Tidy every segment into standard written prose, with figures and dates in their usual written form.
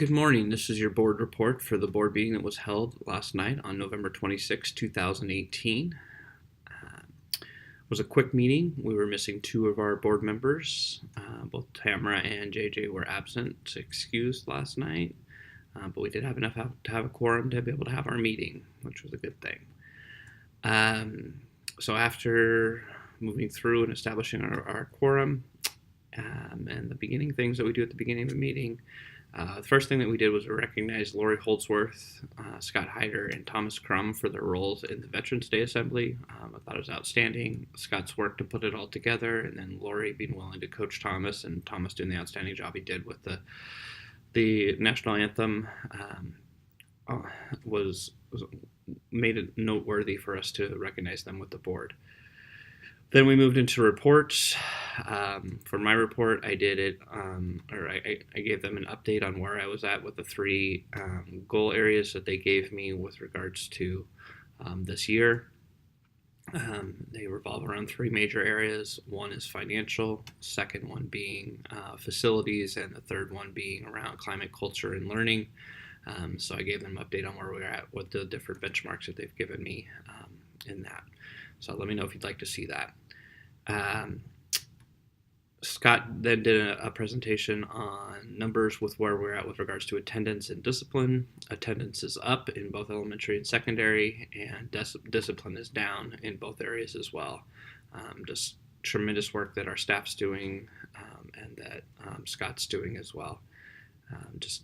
Good morning. This is your board report for the board meeting that was held last night on November 26, 2018. It was a quick meeting. We were missing two of our board members. Both Tamara and JJ were absent, excused last night, but we did have enough to have a quorum to be able to have our meeting, which was a good thing. So after moving through and establishing our quorum and the beginning things that we do at the beginning of the meeting, the first thing that we did was recognize Lori Holdsworth, Scott Hyder, and Thomas Crum for their roles in the Veterans Day Assembly. I thought it was outstanding. Scott's work to put it all together, and then Lori being willing to coach Thomas, and Thomas doing the outstanding job he did with the national anthem was made it noteworthy for us to recognize them with the board. Then we moved into reports. For my report, I did it, I gave them an update on where I was at with the three goal areas that they gave me with regards to this year. They revolve around three major areas. One is financial, second one being facilities, and the third one being around climate, culture, and learning. So I gave them an update on where we're at with the different benchmarks that they've given me in that. So let me know if you'd like to see that. Scott then did a presentation on numbers with where we're at with regards to attendance and discipline. Attendance is up in both elementary and secondary, and discipline is down in both areas as well. Just tremendous work that our staff's doing and that Scott's doing as well. Just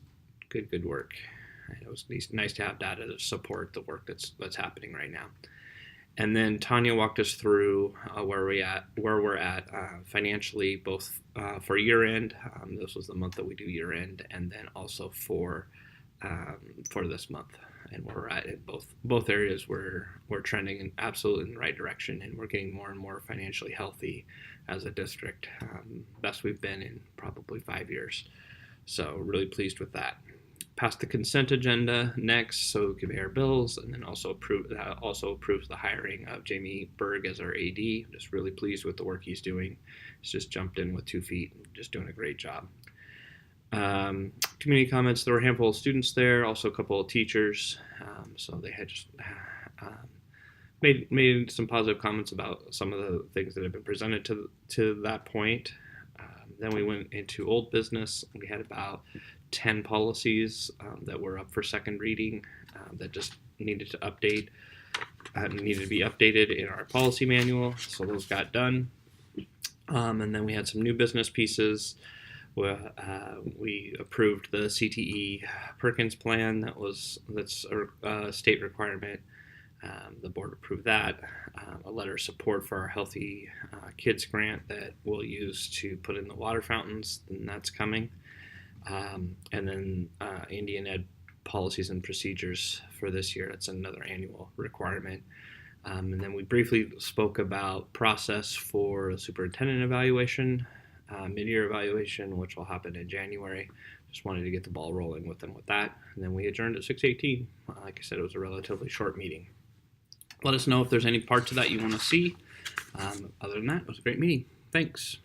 good work. It was nice to have data to support the work that's happening right now. And then Tanya walked us through where we're at financially, both for year end. This was the month that we do year end, and then also for this month, and where we're at in both areas. We're trending in absolutely in the right direction, and we're getting more and more financially healthy as a district. Best we've been in probably 5 years. So really pleased with that. Passed the consent agenda next, so we can pay our bills, and then also approves the hiring of Jamie Berg as our AD. Just really pleased with the work he's doing. He's just jumped in with 2 feet, just doing a great job. Community comments. There were a handful of students there, also a couple of teachers. So they had just made some positive comments about some of the things that have been presented to that point. Then we went into old business. We had about 10 policies that were up for second reading that just needed to be updated in our policy manual. So those got done. And then we had some new business pieces. We approved the CTE Perkins plan that's a state requirement. The board approved that. A letter of support for our Healthy Kids grant that we'll use to put in the water fountains, and that's coming. And then Indian Ed policies and procedures for this year. That's another annual requirement. And then we briefly spoke about process for the superintendent evaluation, mid-year evaluation, which will happen in January. Just wanted to get the ball rolling with them with that. And then we adjourned at 6:18. Like I said, it was a relatively short meeting. Let us know if there's any parts of that you want to see. Other than that, it was a great meeting. Thanks.